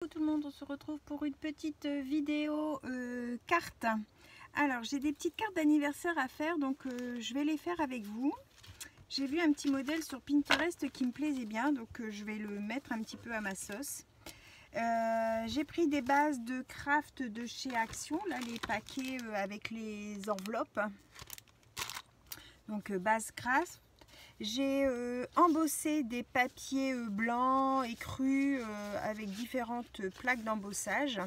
Bonjour tout le monde, on se retrouve pour une petite vidéo carte. Alors j'ai des petites cartes d'anniversaire à faire, donc je vais les faire avec vous. J'ai vu un petit modèle sur Pinterest qui me plaisait bien, donc je vais le mettre un petit peu à ma sauce. J'ai pris des bases de craft de chez Action, là les paquets avec les enveloppes. Donc base craft. J'ai embossé des papiers blancs et crus avec différentes plaques d'embossage.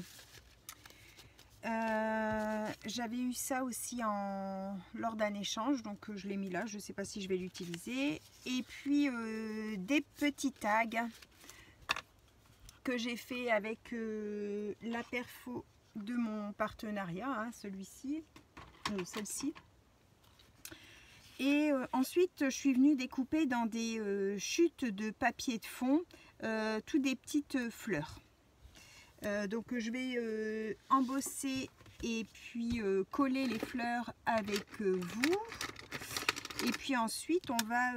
J'avais eu ça aussi lors d'un échange, donc je l'ai mis là, je ne sais pas si je vais l'utiliser. Et puis des petits tags que j'ai fait avec la perfo de mon partenariat, hein, celle-ci. Et ensuite, je suis venue découper dans des chutes de papier de fond, toutes des petites fleurs. Donc je vais embosser et puis coller les fleurs avec vous. Et puis ensuite, on va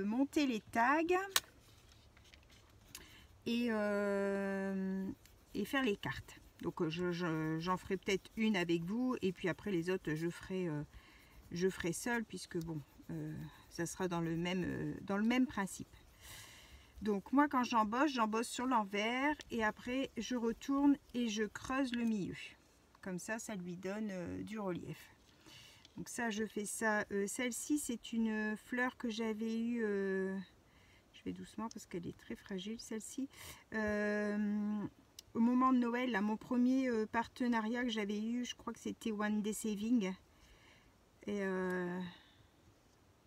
monter les tags et faire les cartes. Donc j'en ferai peut-être une avec vous et puis après les autres, je ferai seul puisque bon, ça sera dans le même principe. Donc moi quand j'embosse sur l'envers et après je retourne et je creuse le milieu. Comme ça lui donne du relief. Donc ça je fais ça. Celle-ci c'est une fleur que j'avais eue, je vais doucement parce qu'elle est très fragile celle-ci. Au moment de Noël, là, mon premier partenariat que j'avais eu, je crois que c'était One Day Saving. Et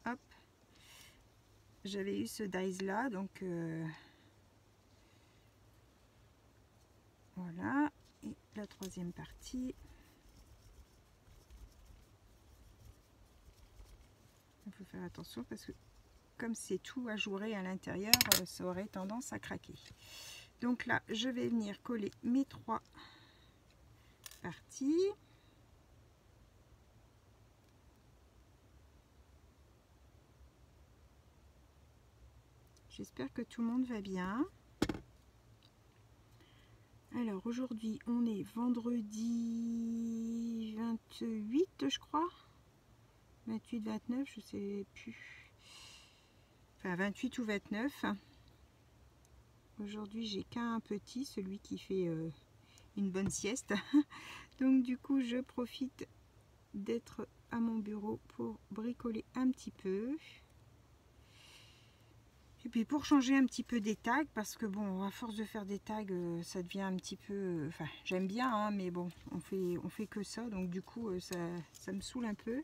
hop, j'avais eu ce dies là, donc voilà. Et la troisième partie, il faut faire attention parce que comme c'est tout ajouré à l'intérieur, ça aurait tendance à craquer. Donc là, je vais venir coller mes trois parties. J'espère que tout le monde va bien. Alors aujourd'hui, on est vendredi 28, je crois. 28, 29, je sais plus. Enfin, 28 ou 29. Aujourd'hui, j'ai qu'un petit, celui qui fait une bonne sieste. Donc du coup, je profite d'être à mon bureau pour bricoler un petit peu. Et puis pour changer un petit peu des tags, parce que bon, à force de faire des tags, ça devient un petit peu... Enfin, j'aime bien, hein, mais bon, on fait que ça, donc du coup, ça me saoule un peu.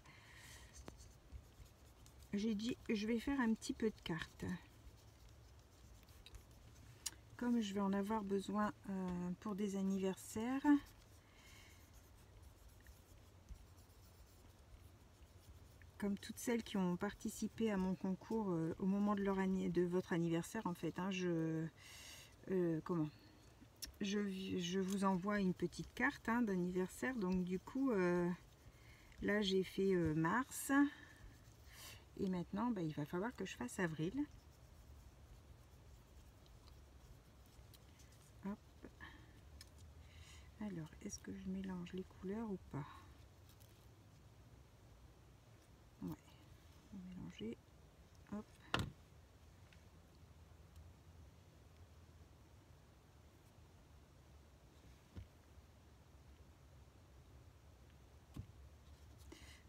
J'ai dit, je vais faire un petit peu de cartes. Comme je vais en avoir besoin pour des anniversaires. Comme toutes celles qui ont participé à mon concours au moment de votre anniversaire, en fait, hein, je vous envoie une petite carte hein, d'anniversaire. Donc du coup, là j'ai fait mars. Et maintenant, il va falloir que je fasse avril. Hop. Alors, est-ce que je mélange les couleurs ou pas? Ouais, on va mélanger. Hop.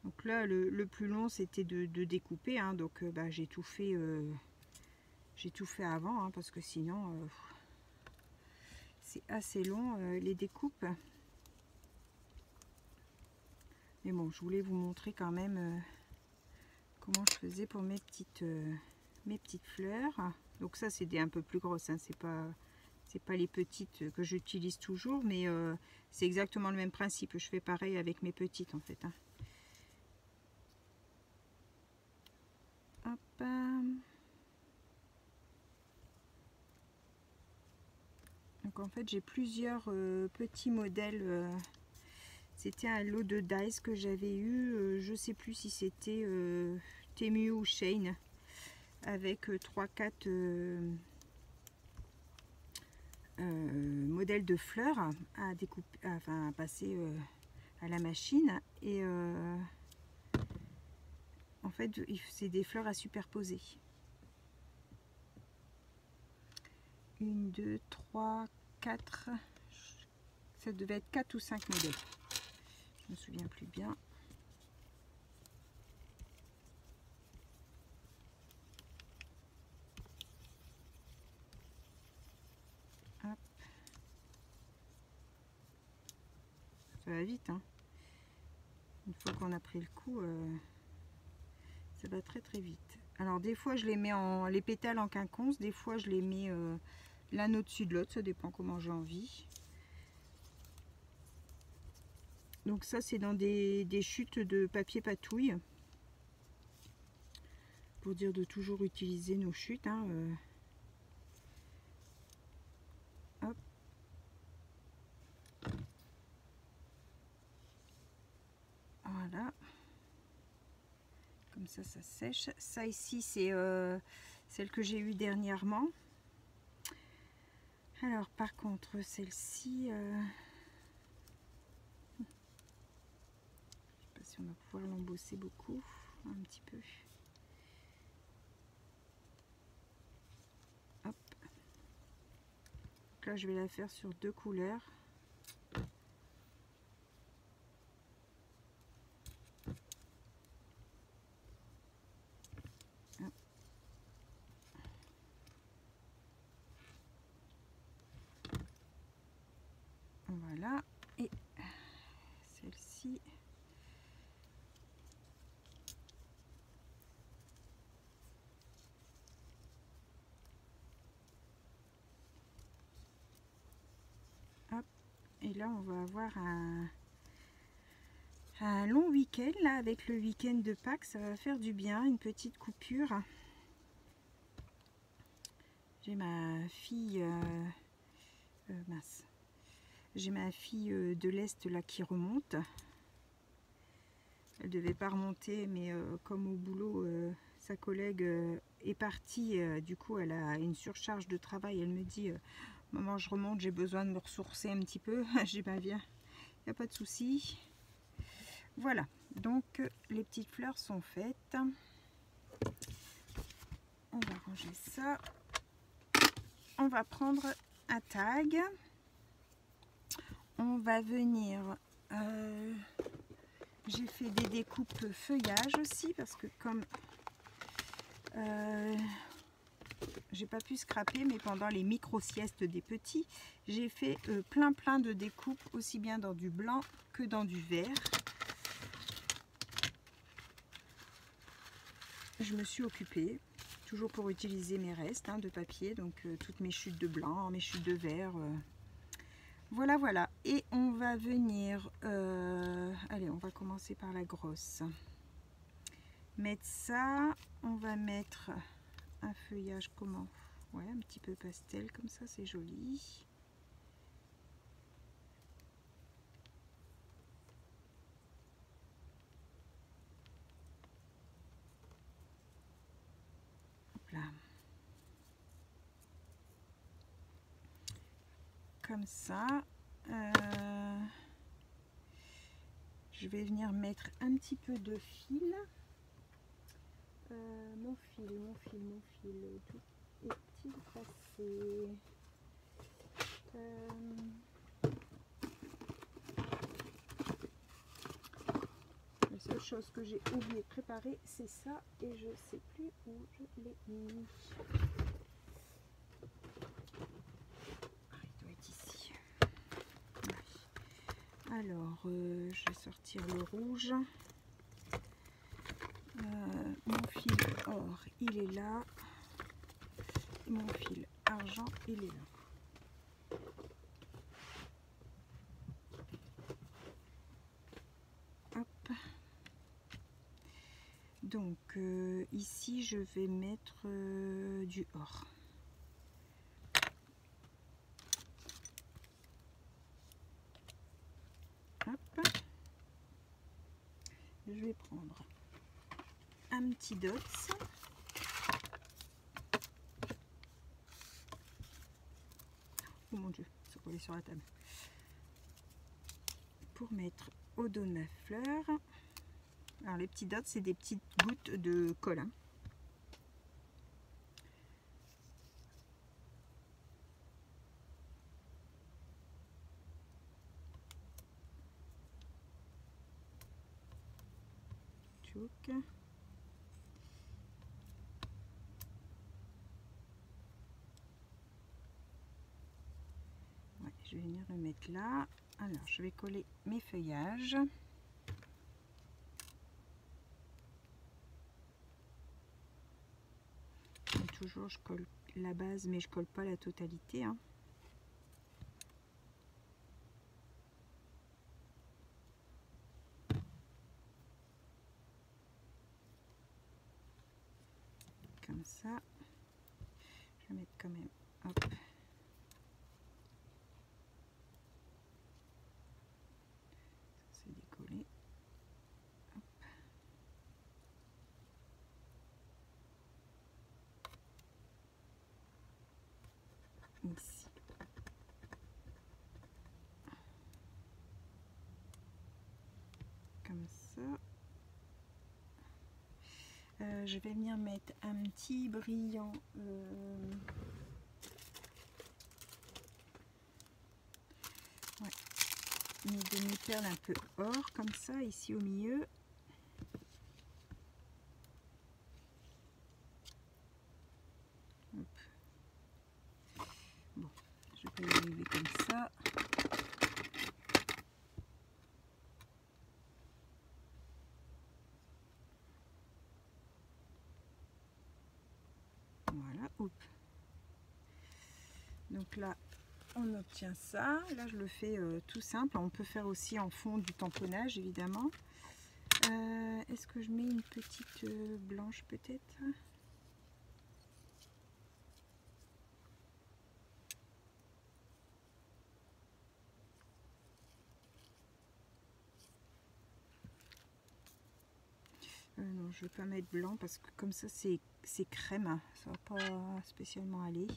Donc là, le plus long, c'était de découper. Hein, donc, j'ai tout fait avant, hein, parce que sinon, c'est assez long les découpes. Mais bon, je voulais vous montrer quand même comment je faisais pour mes petites fleurs. Donc ça, c'est des un peu plus grosses. Hein, c'est pas les petites que j'utilise toujours, mais c'est exactement le même principe. Je fais pareil avec mes petites en fait. Hein. Hop. Donc en fait, j'ai plusieurs petits modèles. C'était un lot de dies que j'avais eu. Je sais plus si c'était Temu ou Shane, avec 3-4 modèle de fleurs à découper, enfin à passer à la machine. Et en fait, c'est des fleurs à superposer. 1, 2, 3, 4. Ça devait être 4 ou 5 modèles. Je me souviens plus bien. Hop. Ça va vite, hein. Une fois qu'on a pris le coup, ça va très très vite. Alors des fois je les mets les pétales en quinconce, des fois je les mets l'un au-dessus de l'autre, ça dépend comment j'ai envie. Donc ça c'est dans des chutes de papier patouille. Pour dire de toujours utiliser nos chutes, hein, hop. Voilà. Comme ça, ça sèche. Ça ici, c'est celle que j'ai eue dernièrement. Alors, par contre, celle-ci, je ne sais pas si on va pouvoir l'embosser beaucoup, un petit peu. Hop. Donc là, je vais la faire sur 2 couleurs. Voilà, et celle-ci, hop, et là on va avoir un long week-end, là avec le week-end de Pâques, ça va faire du bien, une petite coupure. J'ai ma fille, mince. J'ai ma fille de l'Est là qui remonte. Elle devait pas remonter, mais comme au boulot, sa collègue est partie. Du coup, elle a une surcharge de travail. Elle me dit, maman, je remonte, j'ai besoin de me ressourcer un petit peu. J'ai pas bien, il n'y a pas de souci. Voilà, donc les petites fleurs sont faites. On va ranger ça. On va prendre un tag. On va venir, j'ai fait des découpes feuillage aussi parce que comme j'ai pas pu scraper, mais pendant les micro siestes des petits, j'ai fait plein de découpes aussi bien dans du blanc que dans du vert. Je me suis occupée toujours pour utiliser mes restes de papier, donc toutes mes chutes de blanc, mes chutes de vert. Voilà, voilà. Et on va venir... allez, on va commencer par la grosse. Mettre ça. On va mettre un feuillage comment? Ouais, un petit peu pastel, comme ça, c'est joli. Hop là. Comme ça. Je vais venir mettre un petit peu de fil. Mon fil, tout est-il passé? La seule chose que j'ai oublié de préparer, c'est ça, et je sais plus où je l'ai mis. Il doit être ici. Ouais. Alors, je vais sortir le rouge. Mon fil or, il est là. Mon fil argent, il est là. Hop. Donc, ici, je vais mettre du or. Hop. Je vais prendre un petit dots. Oh mon Dieu, coller sur la table. Pour mettre au dos de ma fleur. Alors les petits dots, c'est des petites gouttes de colle. Hein. Tchouk. Ouais, je vais venir le mettre là. Alors, je vais coller mes feuillages. Comme toujours, je colle la base, mais je colle pas la totalité. Hein. Comme ça. Je vais mettre quand même. Hop. C'est décollé. Hop. Ici. Comme ça. Je vais venir mettre un petit brillant. Ouais. Mes demi-perles un peu or, comme ça, ici au milieu. Hop. Bon, je vais y arriver comme ça. Voilà, hop. Donc là, on obtient ça. Là, je le fais tout simple. On peut faire aussi en fond du tamponnage, évidemment. Est-ce que je mets une petite blanche peut-être? Non, je ne vais pas mettre blanc parce que comme ça, c'est crème. Ça va pas spécialement aller.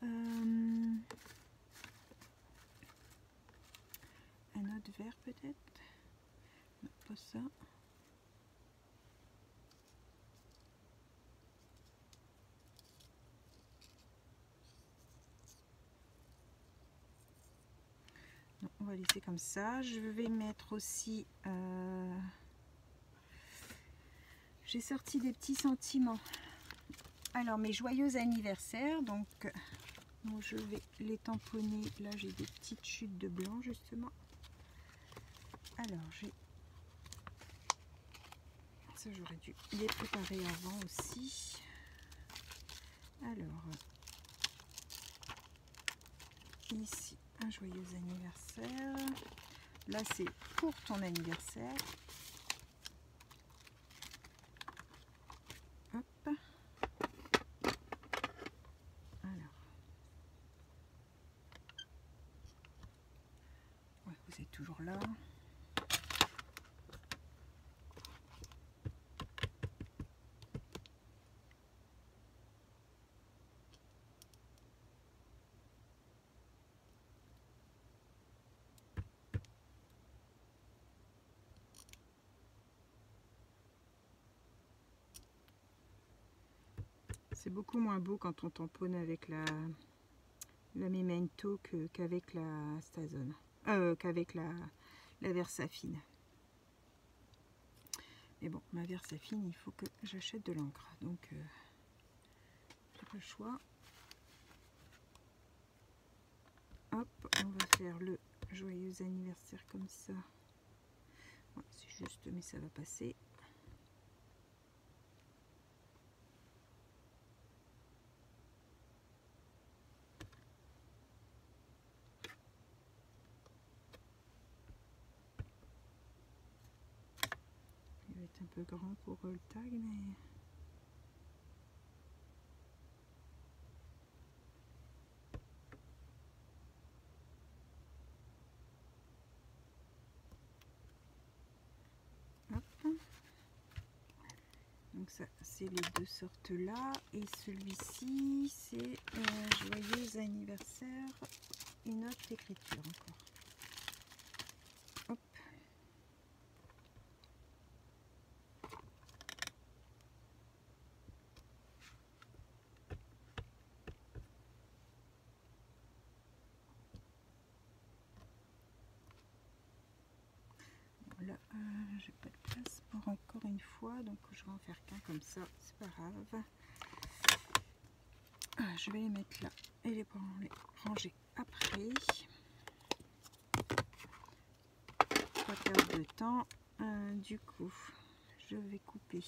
Un autre vert peut-être? Non, pas ça. Non, on va laisser comme ça. Je vais mettre aussi... j'ai sorti des petits sentiments. Alors, mes joyeux anniversaires. Donc je vais les tamponner. Là, j'ai des petites chutes de blanc, justement. Alors, j'ai... Ça, j'aurais dû les préparer avant aussi. Alors, ici, un joyeux anniversaire. Là, c'est pour ton anniversaire. Hop. Alors. Ouais, vous êtes toujours là. C'est beaucoup moins beau quand on tamponne avec la Memento qu'avec la Stazone, qu'avec la Versafine. Mais bon, ma Versafine, il faut que j'achète de l'encre, donc j'ai pas le choix. Hop, on va faire le joyeux anniversaire comme ça. Ouais, c'est juste, mais ça va passer. Il va être un peu grand pour le tag, mais... Donc ça, c'est les deux sortes là. Et celui-ci, c'est joyeux anniversaire. une autre écriture encore. Hop. Voilà, j'ai pas de place pour encore une fois, donc je vais en faire qu'un comme ça, c'est pas grave. Je vais les mettre là et les ranger après. Pas perdre de temps. Du coup, je vais couper.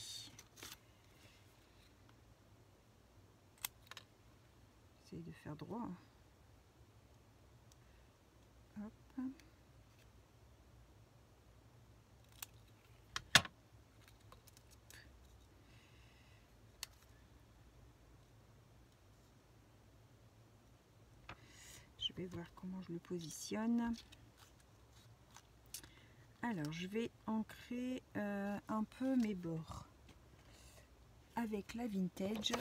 J'essaie de faire droit. Hop. Je vais voir comment je le positionne. Alors, je vais ancrer un peu mes bords avec la vintage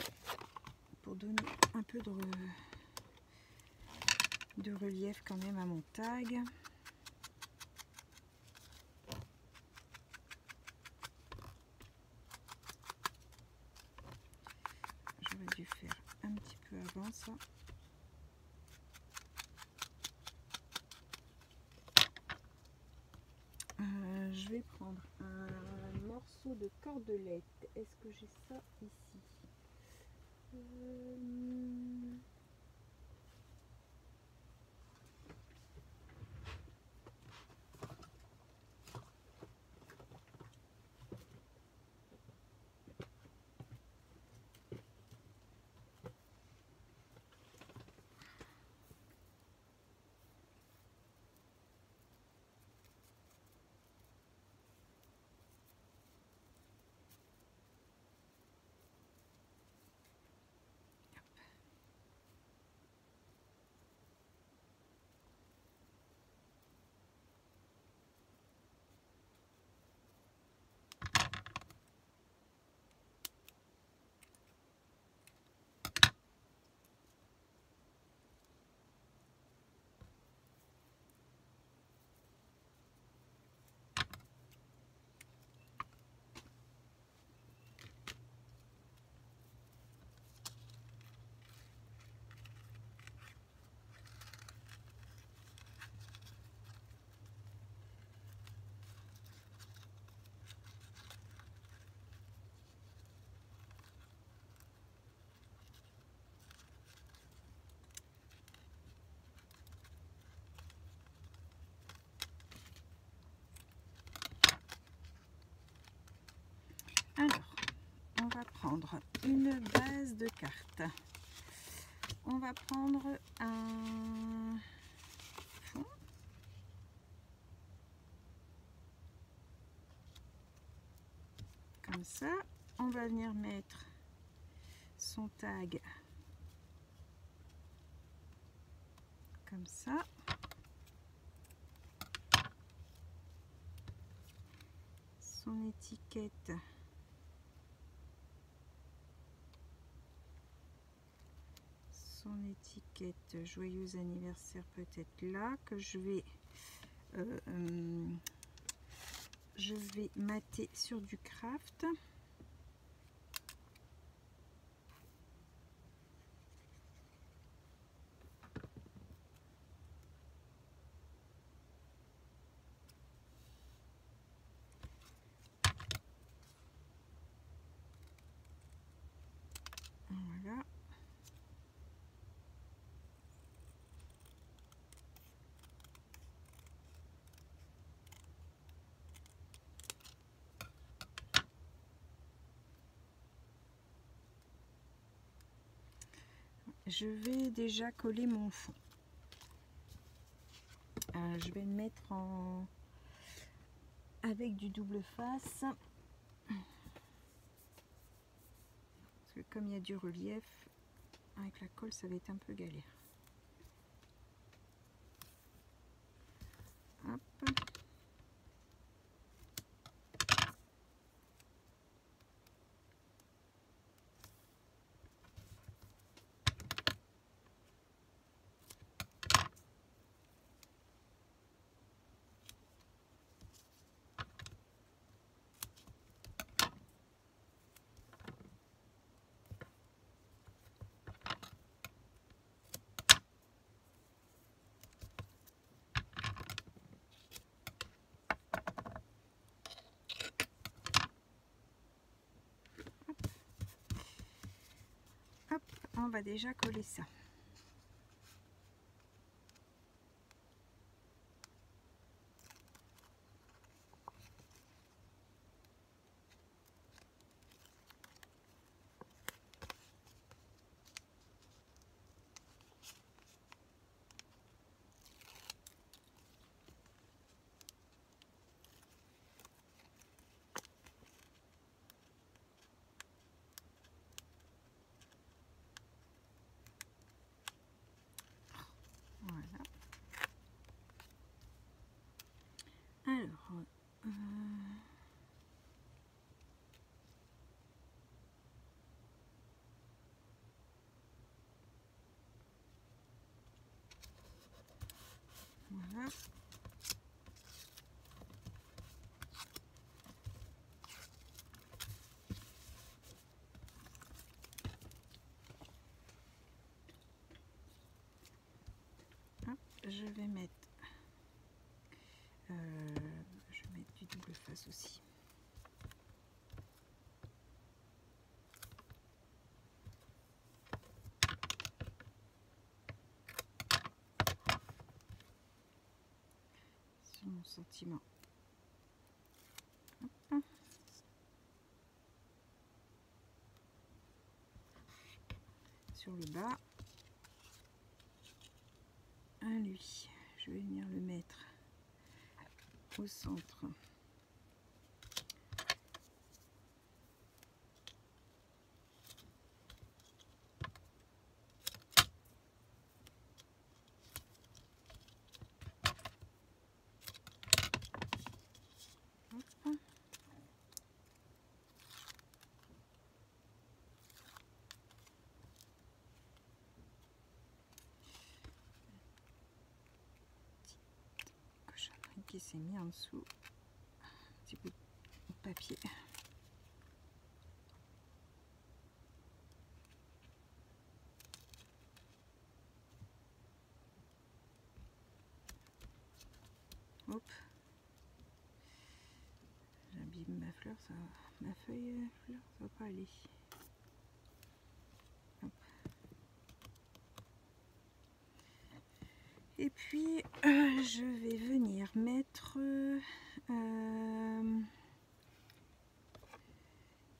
pour donner un peu de relief quand même à mon tag. J'aurais dû faire un petit peu avant ça. Je vais prendre un morceau de cordelette. Est-ce que j'ai ça ici? Alors, on va prendre une base de cartes. On va prendre un fond. Comme ça. On va venir mettre son tag comme ça. Son étiquette. Son étiquette joyeux anniversaire peut-être là que je vais mater sur du craft. Voilà. Je vais déjà coller mon fond. Je vais le mettre avec du double face. Parce que comme il y a du relief, avec la colle, ça va être un peu galère. Hop. on va déjà coller ça. Voilà. Alors, voilà. Hop, je vais mettre du double face aussi. Sur mon sentiment. Hop. Sur le bas. À lui, je vais venir le mettre au centre. Hop. Cochonnerie qui s'est mis en dessous. Un petit peu de papier. Hop. J'abîme ma fleur, ça, ma feuille fleur, ça va pas aller. Hop. Et puis je vais venir mettre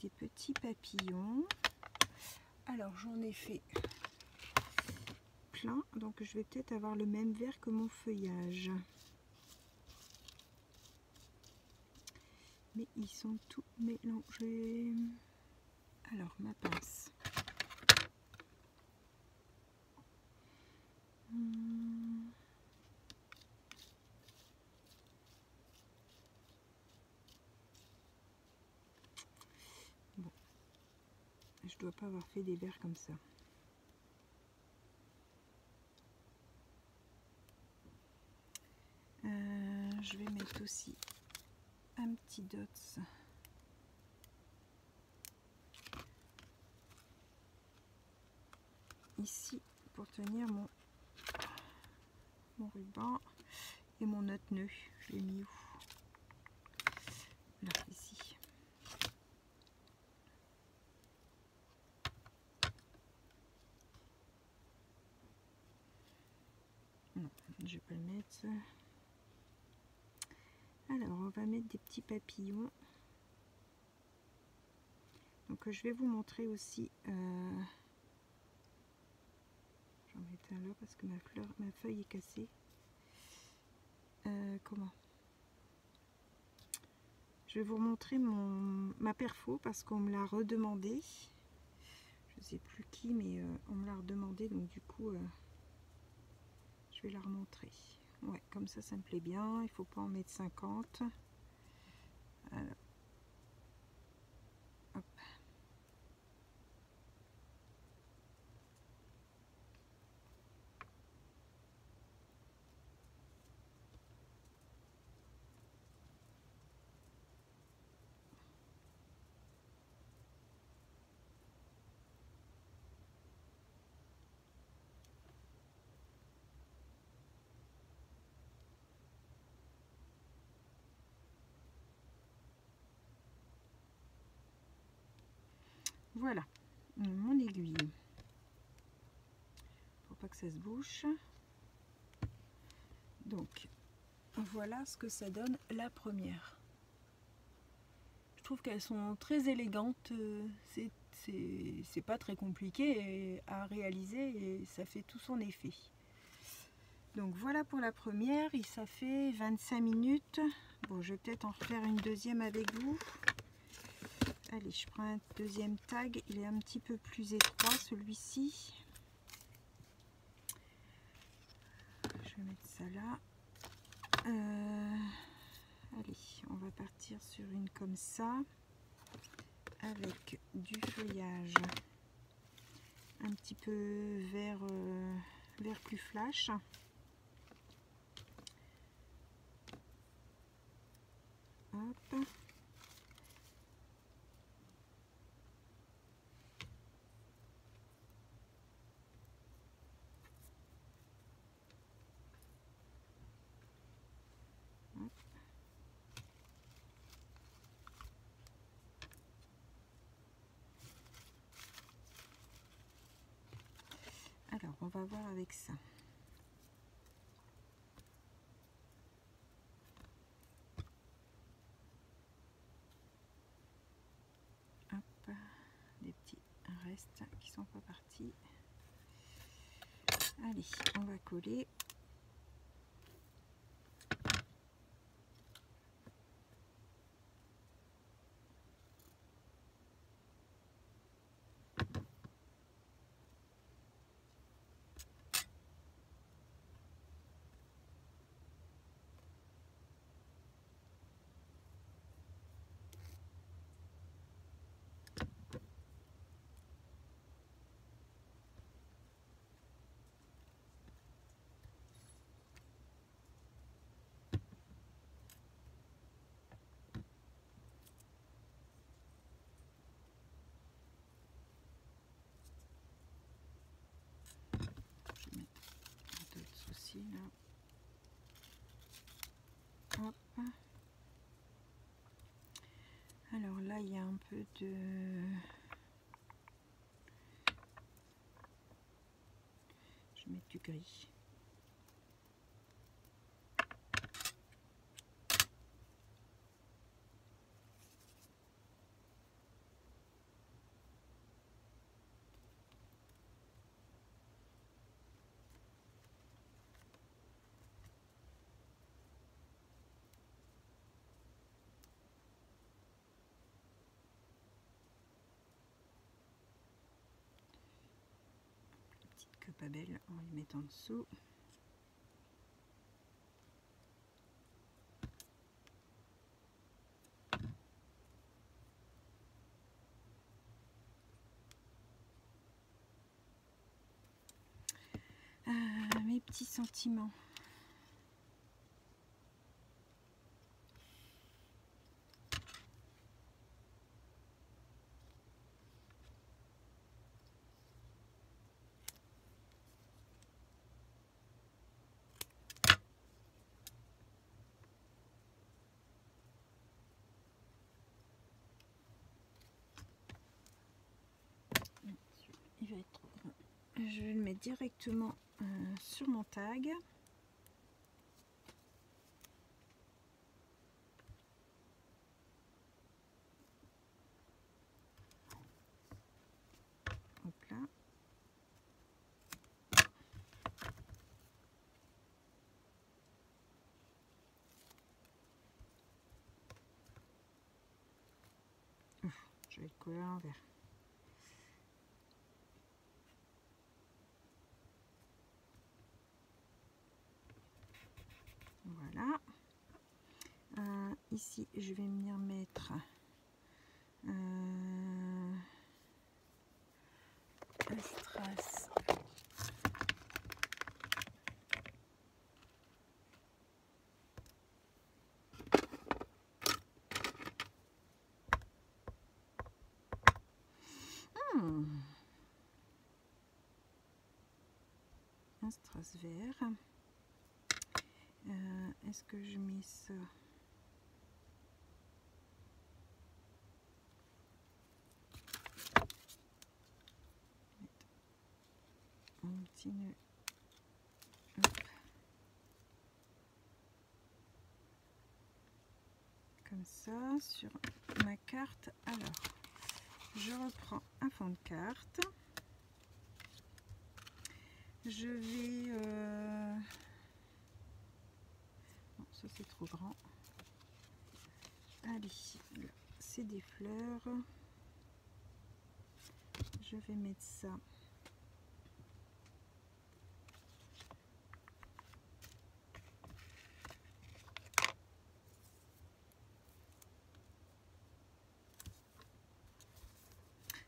des petits papillons. Alors j'en ai fait plein, donc je vais peut-être avoir le même vert que mon feuillage. Mais ils sont tout mélangés. Alors ma pince. Bon, je dois pas avoir fait des verres comme ça. Je vais mettre aussi un petit dots ici pour tenir mon ruban et mon autre nœud. Je l'ai mis où? Là, ici. Non, je vais pas le mettre. Alors, on va mettre des petits papillons. Donc, je vais vous montrer aussi. J'en mets un là parce que ma feuille est cassée. Comment? Je vais vous montrer ma perfo parce qu'on me l'a redemandé. Je sais plus qui, mais on me l'a redemandé, donc du coup, je vais la remontrer. Ouais, comme ça, ça me plaît bien. Il faut pas en mettre 50. Alors. Hop. Voilà, mon aiguille. pas que ça se bouche. Donc voilà ce que ça donne la première. Je trouve qu'elles sont très élégantes, c'est pas très compliqué à réaliser et ça fait tout son effet. Donc voilà pour la première, et ça fait 25 minutes. Bon, je vais peut-être en refaire une deuxième avec vous. Allez, je prends un deuxième tag, il est un petit peu plus étroit celui-ci. Je vais mettre ça là. Allez, on va partir sur une comme ça, avec du feuillage un petit peu vert, vert plus flash. Hop. Alors, on va voir avec ça. Hop, des petits restes qui sont pas partis. Allez, on va coller. Là. Hop. Alors là, il y a un peu de... Je vais mettre du gris. Pas belle, on va les mettre en dessous. Mes petits sentiments. Il va être trop grand. Je vais le mettre directement sur mon tag. Hop là. Je vais le coller à l'envers. Voilà. Ici, je vais venir mettre un strass. Un strass vert. Est-ce que je mets ça? Un petit nœud comme ça sur ma carte. Alors, je reprends un fond de carte. Je vais... Non, ça c'est trop grand. Allez, là, c'est des fleurs. Je vais mettre ça.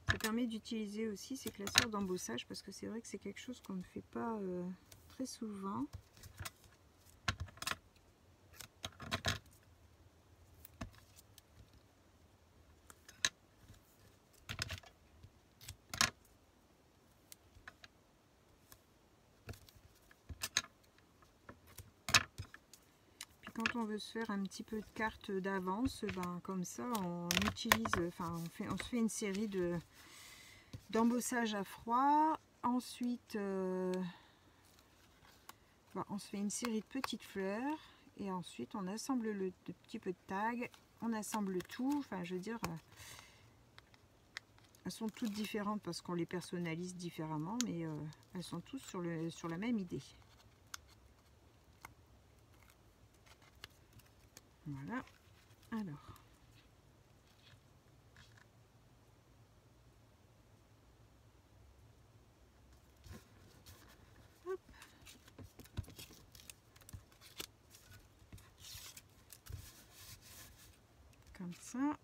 Ça permet d'utiliser aussi ces classeurs d'embossage parce que c'est vrai que c'est quelque chose qu'on ne fait pas très souvent. Puis quand on veut se faire un petit peu de cartes d'avance, ben, comme ça on utilise, enfin on se fait une série d'embossage à froid. Ensuite on se fait une série de petites fleurs et ensuite on assemble le petit peu de tag, on assemble tout, enfin je veux dire elles sont toutes différentes parce qu'on les personnalise différemment, mais elles sont toutes sur la même idée. Voilà, alors hop. Comme ça,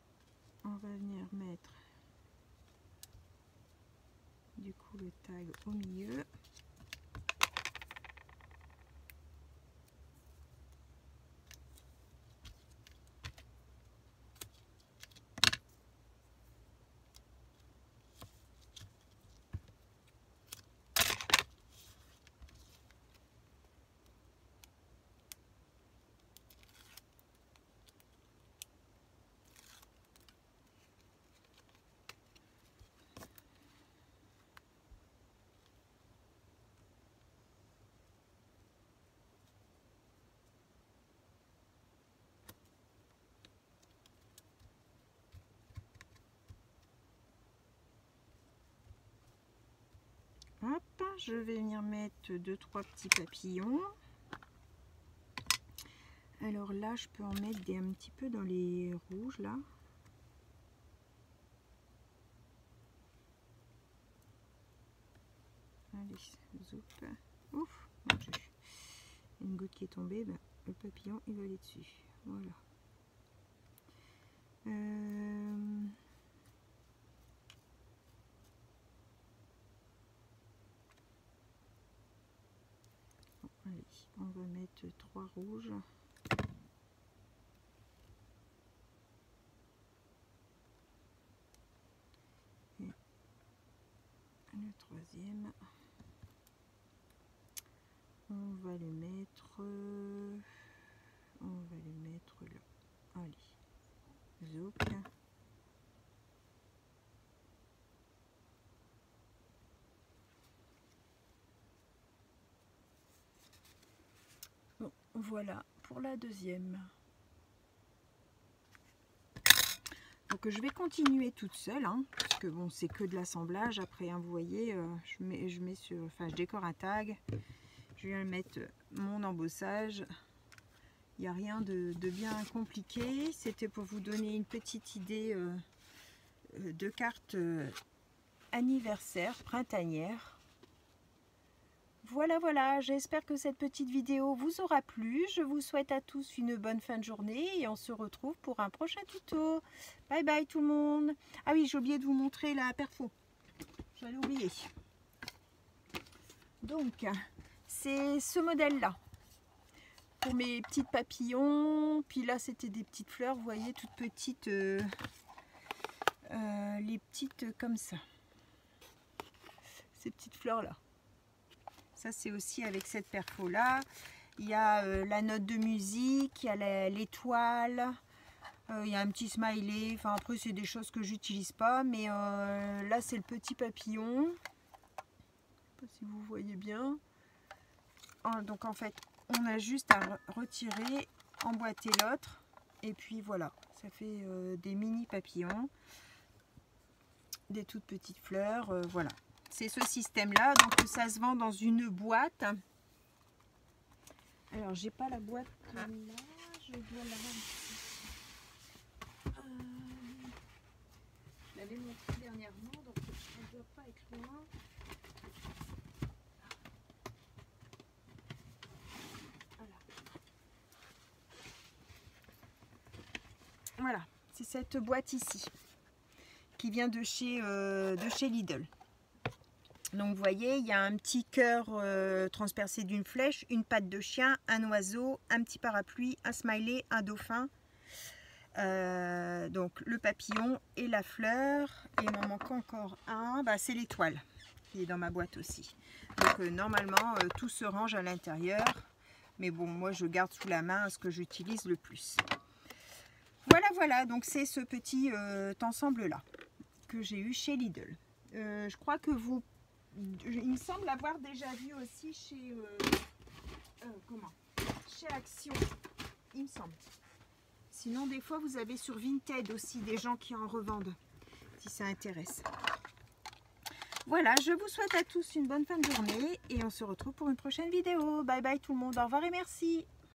on va venir mettre du coup le tag au milieu. Hop, je vais venir mettre 2-3 petits papillons. Alors là, je peux en mettre un petit peu dans les rouges là. Allez, zoup. Ouf, mon Dieu. Une goutte qui est tombée, ben, le papillon il va aller dessus. Voilà. Allez, on va mettre 3 rouges. Et le troisième, on va le mettre là. Allez, zoup. Bon, voilà pour la deuxième. Donc je vais continuer toute seule, hein, parce que bon, c'est que de l'assemblage. Après, hein, vous voyez, je mets sur, enfin, je décore un tag. Je viens mettre mon embossage. Il n'y a rien de bien compliqué. C'était pour vous donner une petite idée de carte anniversaire printanière. Voilà, voilà, j'espère que cette petite vidéo vous aura plu. Je vous souhaite à tous une bonne fin de journée et on se retrouve pour un prochain tuto. Bye bye tout le monde. Ah oui, j'ai oublié de vous montrer la perfo. J'allais oublier. Donc, c'est ce modèle-là. Pour mes petites papillons. Puis là, c'était des petites fleurs, vous voyez, toutes petites. Les petites comme ça. Ces petites fleurs-là. Ça, c'est aussi avec cette perfo-là. Il y a la note de musique, il y a l'étoile, il y a un petit smiley. Enfin, après, c'est des choses que j'utilise pas. Mais là, c'est le petit papillon. Je ne sais pas si vous voyez bien. Donc, en fait, on a juste à retirer, emboîter l'autre. Et puis voilà, ça fait des mini papillons, des toutes petites fleurs, voilà. C'est ce système-là, donc ça se vend dans une boîte. Alors, j'ai pas la boîte là, je dois l'avoir ici. Je l'avais montré dernièrement, donc elle ne doit pas être loin. Voilà, c'est cette boîte ici, qui vient de chez Lidl. Donc vous voyez, il y a un petit cœur transpercé d'une flèche, une patte de chien, un oiseau, un petit parapluie, un smiley, un dauphin. Donc le papillon et la fleur. Et il m'en manque encore un, bah, c'est l'étoile qui est dans ma boîte aussi. Donc normalement tout se range à l'intérieur. Mais bon, moi je garde sous la main ce que j'utilise le plus. Voilà, donc c'est ce petit ensemble là que j'ai eu chez Lidl. Je crois que il me semble avoir déjà vu aussi chez chez Action, il me semble. Sinon des fois vous avez sur Vinted aussi des gens qui en revendent, si ça intéresse. Voilà, je vous souhaite à tous une bonne fin de journée et on se retrouve pour une prochaine vidéo. Bye bye tout le monde, au revoir et merci.